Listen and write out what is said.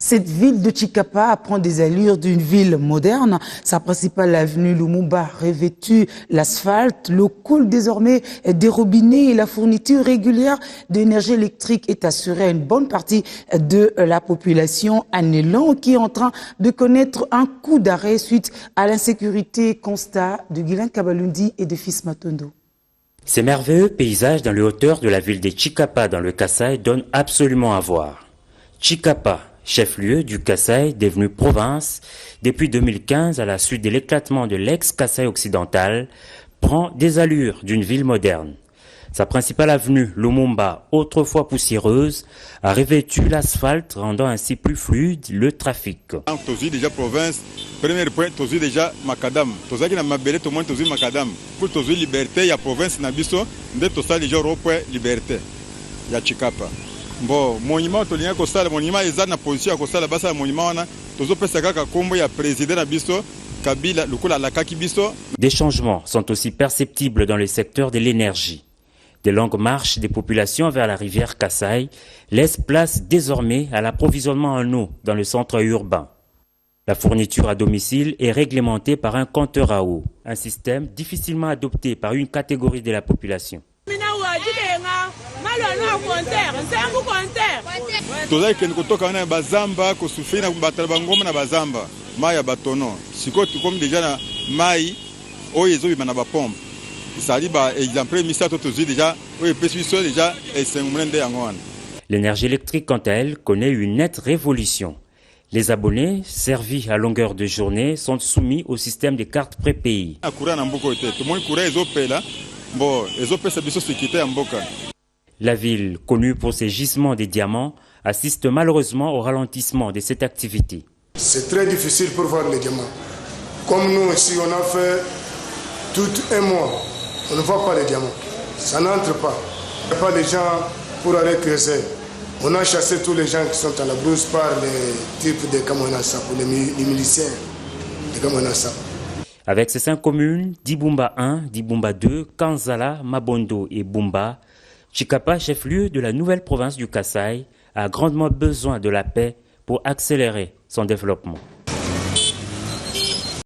Cette ville de Chikapa prend des allures d'une ville moderne. Sa principale avenue Lumumba revêtue l'asphalte. L'eau coule désormais des robinets et la fourniture régulière d'énergie électrique est assurée à une bonne partie de la population. Un élan qui est en train de connaître un coup d'arrêt suite à l'insécurité. Constat de Guylaine Kabalundi et de Fils Matondo. Ces merveilleux paysages dans les hauteurs de la ville de Chikapa dans le Kasaï donnent absolument à voir. Chikapa, chef-lieu du Kasaï, devenu province depuis 2015 à la suite de l'éclatement de l'ex-Kasaï occidental, prend des allures d'une ville moderne. Sa principale avenue, Lumumba, autrefois poussiéreuse, a revêtu l'asphalte, rendant ainsi plus fluide le trafic. Tozi déjà province, premier point, tozi déjà macadam. Toza qui na mabele tout le monde tozi macadam. Pour tozi liberté, il y a province na biso, de toza déjà point liberté. Il y a Chikapa. Bon, monument tolinga kosala, monument eza na position ya kosala basa monument wana, tozo pesa kaka kombo ya président na biso. Kabila lokola la kaki biso. Des changements sont aussi perceptibles dans le secteur de l'énergie. De longues marches des populations vers la rivière Kasaï laissent place désormais à l'approvisionnement en eau dans le centre urbain. La fourniture à domicile est réglementée par un compteur à eau, un système difficilement adopté par une catégorie de la population. L'énergie électrique, quant à elle, connaît une nette révolution. Les abonnés, servis à longueur de journée, sont soumis au système des cartes prépayées. La ville, connue pour ses gisements de diamants, assiste malheureusement au ralentissement de cette activité. C'est très difficile pour voir les diamants. Comme nous ici, on a fait tout un mois. On ne voit pas les diamants. Ça n'entre pas. Il n'y a pas de gens pour aller creuser. On a chassé tous les gens qui sont à la brousse par les types de Kamonassa, pour les miliciens de Kamonassa. Avec ces 5 communes, Dibumba 1, Dibumba 2, Kanzala, Mabondo et Bumba, Chikapa, chef-lieu de la nouvelle province du Kasaï, a grandement besoin de la paix pour accélérer son développement.